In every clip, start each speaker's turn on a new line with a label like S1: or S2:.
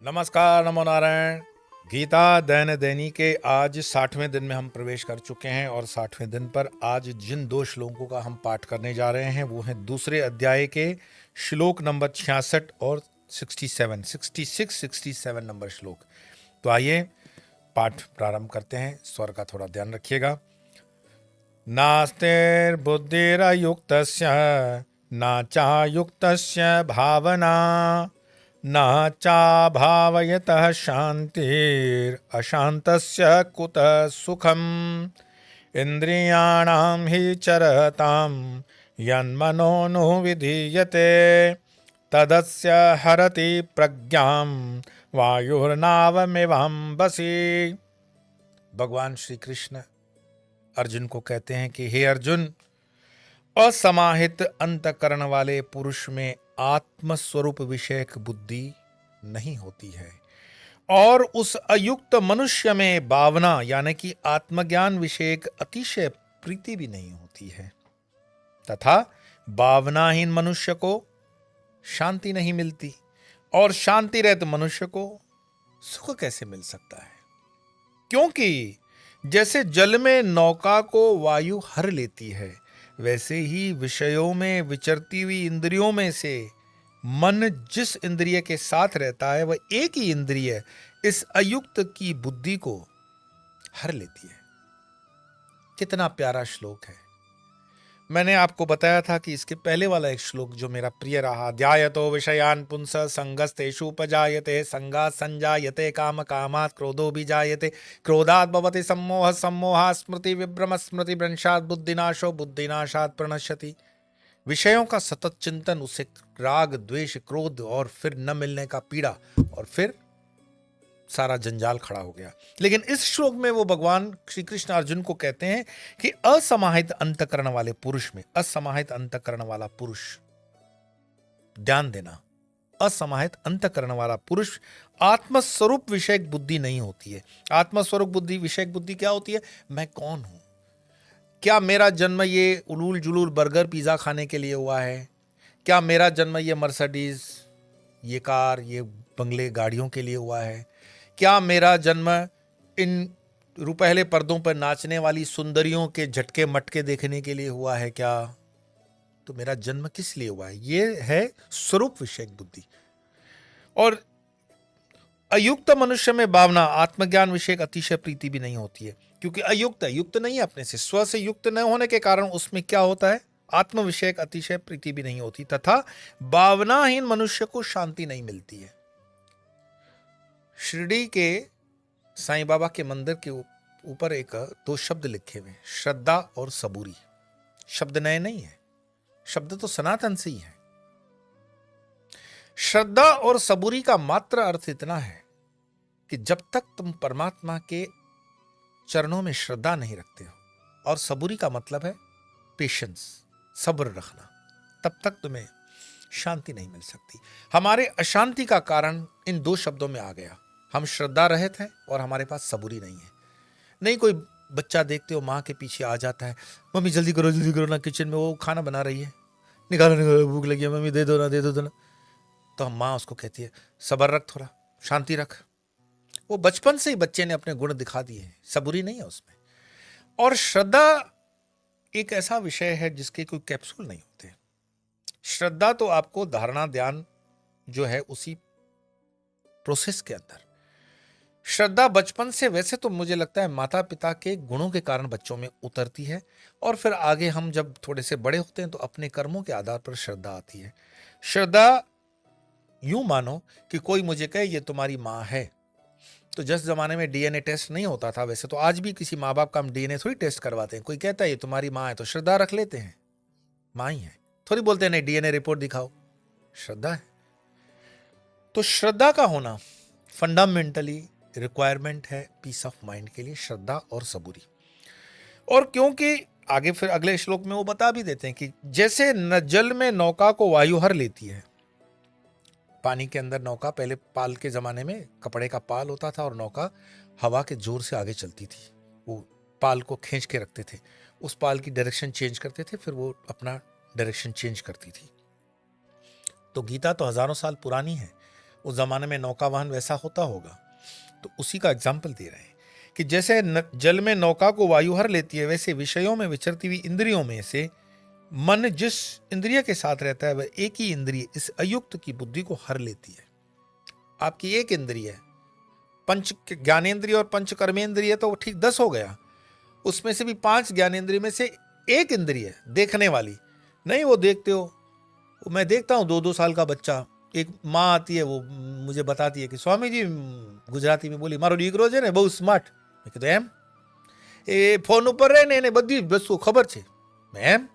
S1: नमस्कार, नमो नारायण। गीता दैन दैनी के आज 60वें दिन में हम प्रवेश कर चुके हैं और 60वें दिन पर आज जिन दो श्लोकों का हम पाठ करने जा रहे हैं वो हैं दूसरे अध्याय के श्लोक नंबर 66 और 66 नंबर श्लोक। तो आइए पाठ प्रारंभ करते हैं। स्वर का थोड़ा ध्यान रखिएगा। नास्तिर्बुद्धिरयुक्तस्य न चायुक्तस्य भावना न चाभावयतः शान्तिरशान्तस्य कुतः सुखम्। इन्द्रियाणां हि चरतां यन्मनोनुविधीयते तदस्य हरति प्रज्ञां वायुर्नावमिवाम्बसि। भगवान श्री कृष्ण अर्जुन को कहते हैं कि हे अर्जुन, असमाहित अंतकरण वाले पुरुष में आत्मस्वरूप विषयक बुद्धि नहीं होती है और उस अयुक्त मनुष्य में भावना यानी कि आत्मज्ञान विषयक अतिशय प्रीति भी नहीं होती है तथा भावनाहीन मनुष्य को शांति नहीं मिलती और शांति रहित मनुष्य को सुख कैसे मिल सकता है, क्योंकि जैसे जल में नौका को वायु हर लेती है वैसे ही विषयों में विचरती हुई इंद्रियों में से मन जिस इंद्रिय के साथ रहता है वह एक ही इंद्रिय इस अयुक्त की बुद्धि को हर लेती है। कितना प्यारा श्लोक है। मैंने आपको बताया था कि इसके पहले वाला एक श्लोक जो मेरा प्रिय रहा, ध्यायतो विषयान पुंस संगस्तेषु उपजायते संगात् संजायते काम कामात् क्रोधो विजायते क्रोधात् भवति सम्मोह सम्मोहात् स्मृति विभ्रम स्मृति भ्रंशात् बुद्धिनाशो बुद्धिनाशात् प्रणश्यति। विषयों का सतत चिंतन उसे राग द्वेष क्रोध और फिर न मिलने का पीड़ा और फिर सारा जंजाल खड़ा हो गया। लेकिन इस श्लोक में वो भगवान श्री कृष्ण अर्जुन को कहते हैं कि असमाहित अंतकरण वाले पुरुष में, असमाहित अंतकरण वाला पुरुष, ध्यान देना, असमाहित अंतकरण वाला पुरुष आत्मस्वरूप विषयक बुद्धि नहीं होती है। आत्मस्वरूप बुद्धि विषयक बुद्धि क्या होती है? मैं कौन हूं? क्या मेरा जन्म ये उलूल जुलूल बर्गर पिज्जा खाने के लिए हुआ है? क्या मेरा जन्म ये मर्सिडीज, ये कार, ये बंगले गाड़ियों के लिए हुआ है? क्या मेरा जन्म इन रुपहले पर्दों पर नाचने वाली सुंदरियों के झटके मटके देखने के लिए हुआ है क्या? तो मेरा जन्म किस लिए हुआ है? ये है स्वरूप विषयक बुद्धि। और अयुक्त मनुष्य में भावना आत्मज्ञान विषयक अतिशय प्रीति भी नहीं होती है, क्योंकि अयुक्त है, युक्त नहीं है अपने से, स्व से युक्त न होने के कारण उसमें क्या होता है? आत्म विषयक अतिशय प्रीति भी नहीं होती तथा भावनाहीन मनुष्य को शांति नहीं मिलती है। शिरडी के साईं बाबा के मंदिर के ऊपर एक दो शब्द लिखे हुए, श्रद्धा और सबूरी। शब्द नए नहीं है, शब्द तो सनातन से ही है। श्रद्धा और सबूरी का मात्र अर्थ इतना है कि जब तक तुम परमात्मा के चरणों में श्रद्धा नहीं रखते हो, और सबूरी का मतलब है पेशेंस, सब्र रखना, तब तक तुम्हें शांति नहीं मिल सकती। हमारे अशांति का कारण इन दो शब्दों में आ गया। हम श्रद्धा रहित हैं और हमारे पास सबूरी नहीं है। नहीं, कोई बच्चा देखते हो माँ के पीछे आ जाता है, मम्मी जल्दी करो ना, किचन में वो खाना बना रही है, निकालो भूख लगी है, मम्मी दे दो ना। तो हम माँ उसको कहती है सब्र रख, थोड़ा शांति रख। वो बचपन से ही बच्चे ने अपने गुण दिखा दिए हैं, सबूरी नहीं है उसमें। और श्रद्धा एक ऐसा विषय है जिसके कोई कैप्सूल नहीं होते। श्रद्धा तो आपको धारणा ध्यान जो है उसी प्रोसेस के अंदर, श्रद्धा बचपन से, वैसे तो मुझे लगता है माता पिता के गुणों के कारण बच्चों में उतरती है और फिर आगे हम जब थोड़े से बड़े होते हैं तो अपने कर्मों के आधार पर श्रद्धा आती है। श्रद्धा यूं मानो कि कोई मुझे कहे ये तुम्हारी माँ है, तो जिस जमाने में डीएनए टेस्ट नहीं होता था, वैसे तो आज भी किसी माँ बाप का हम डीएनए थोड़ी टेस्ट करवाते हैं। कोई कहता है ये तुम्हारी माँ है तो श्रद्धा रख लेते हैं, माँ ही है, थोड़ी बोलते हैं नहीं डीएनए रिपोर्ट दिखाओ, श्रद्धा है। तो श्रद्धा का होना फंडामेंटली रिक्वायरमेंट है पीस ऑफ माइंड के लिए, श्रद्धा और सबूरी। और क्योंकि आगे फिर अगले श्लोक में वो बता भी देते हैं कि जैसे न जल में नौका को वायु हर लेती है, पानी के अंदर नौका, पहले पाल के जमाने में कपड़े का पाल होता था और नौका हवा के जोर से आगे चलती थी। वो पाल को खींच के रखते थे, उस पाल की डायरेक्शन चेंज करते थे, फिर वो अपना डायरेक्शन चेंज करती थी। तो गीता तो हजारों साल पुरानी है, उस जमाने में नौका वाहन वैसा होता होगा। तो उसी का एग्जाम्पल दे रहे हैं कि जैसे जल में नौका को वायु हर लेती है, वैसे विषयों में विचरती हुई इंद्रियों में से मन जिस इंद्रिय के साथ रहता है वह एक ही इंद्रिय इस अयुक्त की बुद्धि को हर लेती है। आपकी एक इंद्रिय है, पंच ज्ञानेंद्रिय और पंच कर्मेंद्रिय तो ठीक 10 हो गया, उसमें से भी 5 ज्ञानेंद्रिय में से एक इंद्रिय देखने वाली नहीं, वो देखते हो। मैं देखता हूँ 2-2 साल का बच्चा, एक माँ आती है, वो मुझे बताती है कि स्वामी जी, गुजराती में बोली, मारो दीकरो છે ને બહુ સ્માર્ટ। મેં કીધું એમ? એ ફોન ઉપર રહે ને એને બધી વસ્તુ ખબર છે। मैं એમ?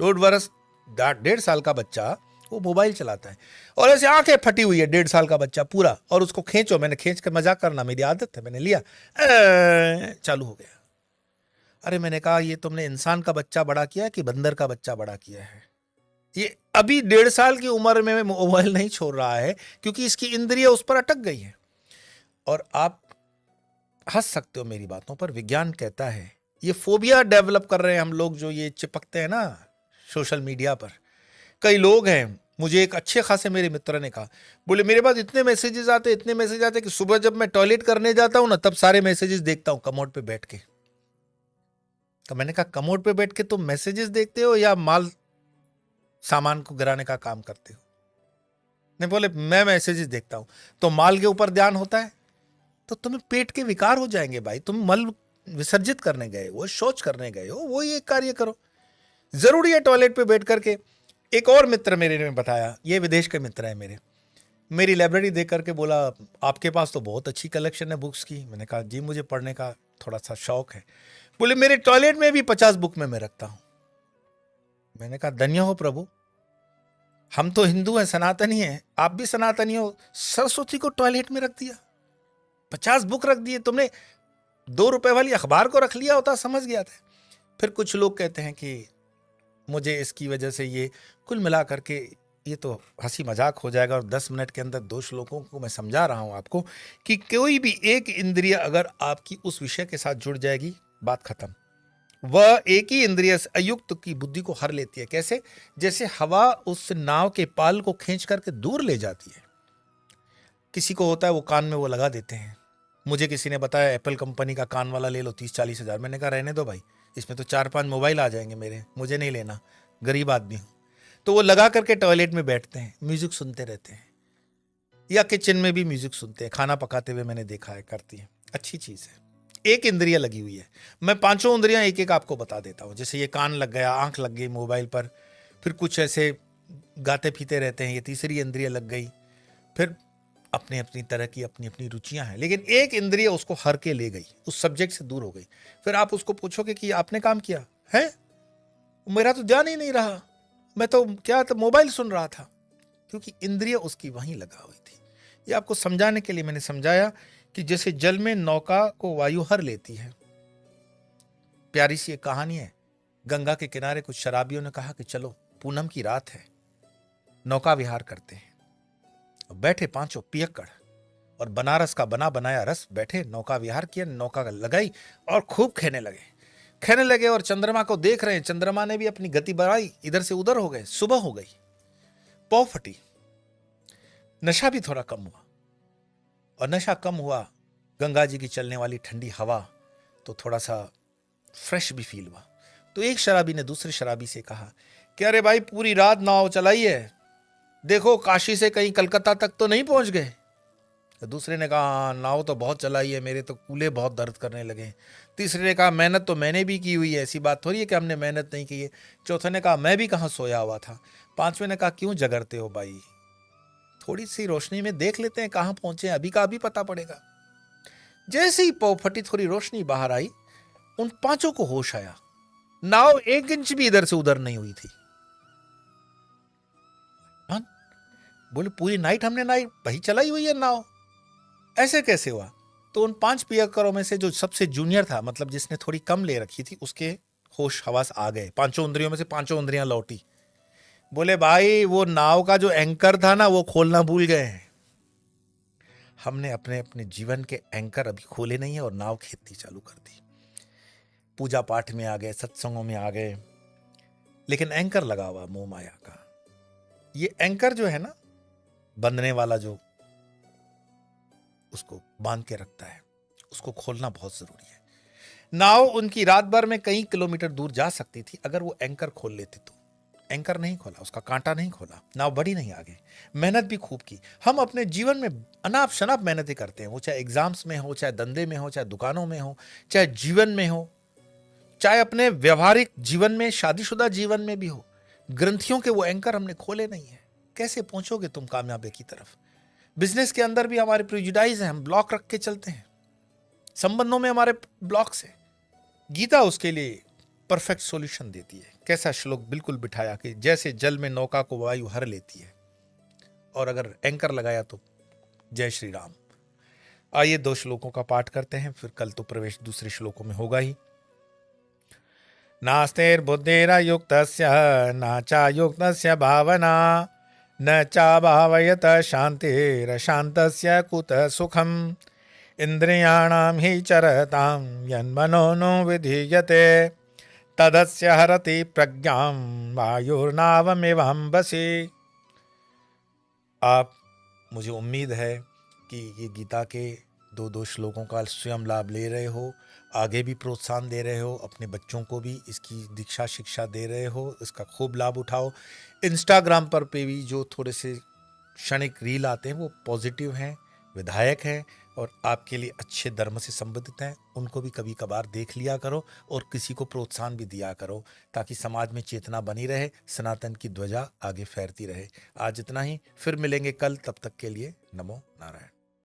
S1: 1.5 साल का बच्चा वो मोबाइल चलाता है और ऐसे आंखें फटी हुई है, 1.5 साल का बच्चा पूरा, और उसको खींचो, मैंने खींच कर मजाक करना मेरी आदत है, मैंने लिया, चालू हो गया। अरे मैंने कहा ये तुमने इंसान का बच्चा बड़ा किया है कि बंदर का बच्चा बड़ा किया है? ये अभी 1.5 साल की उम्र में मोबाइल नहीं छोड़ रहा है क्योंकि इसकी इंद्रिय उस पर अटक गई है। और आप हंस सकते हो मेरी बातों पर, विज्ञान कहता है ये फोबिया डेवलप कर रहे हैं हम लोग, जो ये चिपकते हैं ना सोशल मीडिया पर। कई लोग हैं, मुझे एक अच्छे खासे मेरे मित्र ने कहा, बोले मेरे पास इतने मैसेजेस आते कि सुबह जब मैं टॉयलेट करने जाता हूं ना तब सारे मैसेजेस देखता हूं कमोड पे बैठ के। तो मैंने कहा कमोड पे बैठ के तुम मैसेजेस देखते हो या माल सामान को गिराने का काम करते हो? नहीं, बोले मैं मैसेजेस देखता हूं। तो माल के ऊपर ध्यान होता है तो तुम्हें पेट के विकार हो जाएंगे भाई। तुम मल विसर्जित करने गए हो, शौच करने गए हो, वो ये कार्य करो। जरूरी है टॉयलेट पे बैठ करके। एक और मित्र मेरे ने बताया, ये विदेश के मित्र है मेरे, मेरी लाइब्रेरी देख करके बोला आपके पास तो बहुत अच्छी कलेक्शन है बुक्स की। मैंने कहा जी मुझे पढ़ने का थोड़ा सा शौक है। बोले मेरे टॉयलेट में भी 50 बुक में मैं रखता हूं। मैंने कहा धन्य हो प्रभु, हम तो हिंदू हैं, सनातनी हैं, आप भी सनातनी हो, सरस्वती को टॉयलेट में रख दिया, 50 बुक रख दिए तुमने, 2 रुपए वाली अखबार को रख लिया होता समझ गया था। फिर कुछ लोग कहते हैं कि मुझे इसकी वजह से ये, कुल मिला करके ये तो हंसी मजाक हो जाएगा और 10 मिनट के अंदर 2 श्लोकों को मैं समझा रहा हूं आपको कि कोई भी एक इंद्रिय अगर आपकी उस विषय के साथ जुड़ जाएगी, बात खत्म। वह एक ही इंद्रिय अयुक्त की बुद्धि को हर लेती है। कैसे? जैसे हवा उस नाव के पाल को खींच करके दूर ले जाती है। किसी को होता है वो कान में वो लगा देते हैं। मुझे किसी ने बताया एप्पल कंपनी का कान वाला ले लो 30-40 हजार। मैंने कहा रहने दो भाई, इसमें तो 4-5 मोबाइल आ जाएंगे मेरे, मुझे नहीं लेना, गरीब आदमी हूं। तो वो लगा करके टॉयलेट में बैठते हैं, म्यूजिक सुनते रहते हैं, या किचन में भी म्यूजिक सुनते हैं, खाना पकाते हुए मैंने देखा है, करती है, अच्छी चीज है। एक इंद्रिय लगी हुई है। मैं 5 इंद्रियां एक एक आपको बता देता हूं। जैसे ये कान लग गया, आंख लग गई मोबाइल पर, फिर कुछ ऐसे गाते पीते रहते हैं, ये तीसरी इंद्रिय लग गई। फिर अपनी अपनी तरह की अपनी अपनी रुचियां हैं, लेकिन एक इंद्रिय उसको हर के ले गई, उस सब्जेक्ट से दूर हो गई। फिर आप उसको पूछोगे कि आपने काम किया है? मेरा तो ध्यान ही नहीं रहा, मैं तो क्या तो मोबाइल सुन रहा था, क्योंकि इंद्रिय उसकी वहीं लगा हुई थी। ये आपको समझाने के लिए मैंने समझाया कि जैसे जल में नौका को वायु हर लेती है। प्यारी सी एक कहानी है। गंगा के किनारे कुछ शराबियों ने कहा कि चलो पूनम की रात है, नौका विहार करते हैं। बैठे 5 पियक्कड़ और बनारस का बना बनाया रस, बैठे नौका विहार किया, नौका लगाई और खूब खेने लगे और चंद्रमा को देख रहे हैं। चंद्रमा ने भी अपनी गति बढ़ाई, इधर से उधर हो गए। सुबह हो गई, पौ फटी, नशा भी थोड़ा कम हुआ, और नशा कम हुआ, गंगा जी की चलने वाली ठंडी हवा, तो थोड़ा सा फ्रेश भी फील हुआ। तो एक शराबी ने दूसरे शराबी से कहा कि अरे भाई पूरी रात नाव चलाई है, देखो काशी से कहीं कलकत्ता तक तो नहीं पहुंच गए। तो दूसरे ने कहा नाव तो बहुत चलाई है, मेरे तो कूल्हे बहुत दर्द करने लगे। तीसरे ने कहा मेहनत तो मैंने भी की हुई है, ऐसी बात थोड़ी है कि हमने मेहनत नहीं की है। चौथे ने कहा मैं भी कहाँ सोया हुआ था। पांचवें ने कहा क्यों जगरते हो भाई, थोड़ी सी रोशनी में देख लेते हैं कहाँ पहुंचे, अभी का अभी पता पड़ेगा। जैसे ही पौ फटी, थोड़ी रोशनी बाहर आई, उन 5 को होश आया। नाव 1 इंच भी इधर से उधर नहीं हुई थी। बोले पूरी नाइट हमने वही चलाई हुई है नाव, ऐसे कैसे हुआ? तो उन 5 पियक्कड़ों में से जो सबसे जूनियर था, मतलब जिसने थोड़ी कम ले रखी थी, उसके होश हवास आ गए। 5 इंद्रियों में से 5 इंद्रियां लौटी। बोले भाई वो नाव का जो एंकर था ना, वो खोलना भूल गए हैं। हमने अपने अपने जीवन के एंकर अभी खोले नहीं है और नाव खेतनी चालू कर दी। पूजा पाठ में आ गए, सत्संगों में आ गए, लेकिन एंकर लगा हुआ मोह माया का। ये एंकर जो है ना, बंधने वाला जो उसको बांध के रखता है, उसको खोलना बहुत जरूरी है। नाव उनकी रात भर में कई किलोमीटर दूर जा सकती थी अगर वो एंकर खोल लेते तो। एंकर नहीं खोला, उसका कांटा नहीं खोला, नाव बढ़ी नहीं आगे। मेहनत भी खूब की। हम अपने जीवन में अनाप शनाप मेहनतें करते हैं, वो चाहे एग्जाम्स में हो, चाहे धंधे में हो, चाहे दुकानों में हो, चाहे जीवन में हो, चाहे अपने व्यवहारिक जीवन में, शादीशुदा जीवन में भी हो। ग्रंथियों के वो एंकर हमने खोले नहीं है। कैसे पहुंचोगे तुम कामयाबी की तरफ? बिजनेस के अंदर भी हमारे प्रिजुडाइज हैं, हम ब्लॉक रख के चलते हैं। संबंधों में हमारे ब्लॉक्स है। गीता उसके लिए परफेक्ट सॉल्यूशन देती है। कैसा श्लोक बिल्कुल बिठाया कि जैसे जल में नौका को वायु हर लेती है, और अगर एंकर लगाया तो जय श्री राम। आइए 2 श्लोकों का पाठ करते हैं, फिर कल तो प्रवेश दूसरे श्लोकों में होगा ही। नास्तेर्बुद्धिरयुक्तस्य न चायुक्तस्य भावना न चाभावयत शान्तिरशान्तस्य कुतः सुखम् इन्द्रियाणां हि चरतां यन्मनो नो विधीयते तदस्य हरति प्रज्ञां वायुर्नावमिवाम्बसि। आप, मुझे उम्मीद है कि ये गीता के 2 श्लोकों का स्वयं लाभ ले रहे हो, आगे भी प्रोत्साहन दे रहे हो, अपने बच्चों को भी इसकी दीक्षा शिक्षा दे रहे हो, इसका खूब लाभ उठाओ। इंस्टाग्राम पर भी जो थोड़े से क्षणिक रील आते हैं वो पॉजिटिव हैं, विधायक हैं और आपके लिए अच्छे धर्म से संबंधित हैं, उनको भी कभी कभार देख लिया करो और किसी को प्रोत्साहन भी दिया करो, ताकि समाज में चेतना बनी रहे, सनातन की ध्वजा आगे फैलती रहे। आज इतना ही, फिर मिलेंगे कल, तब तक के लिए नमो नारायण।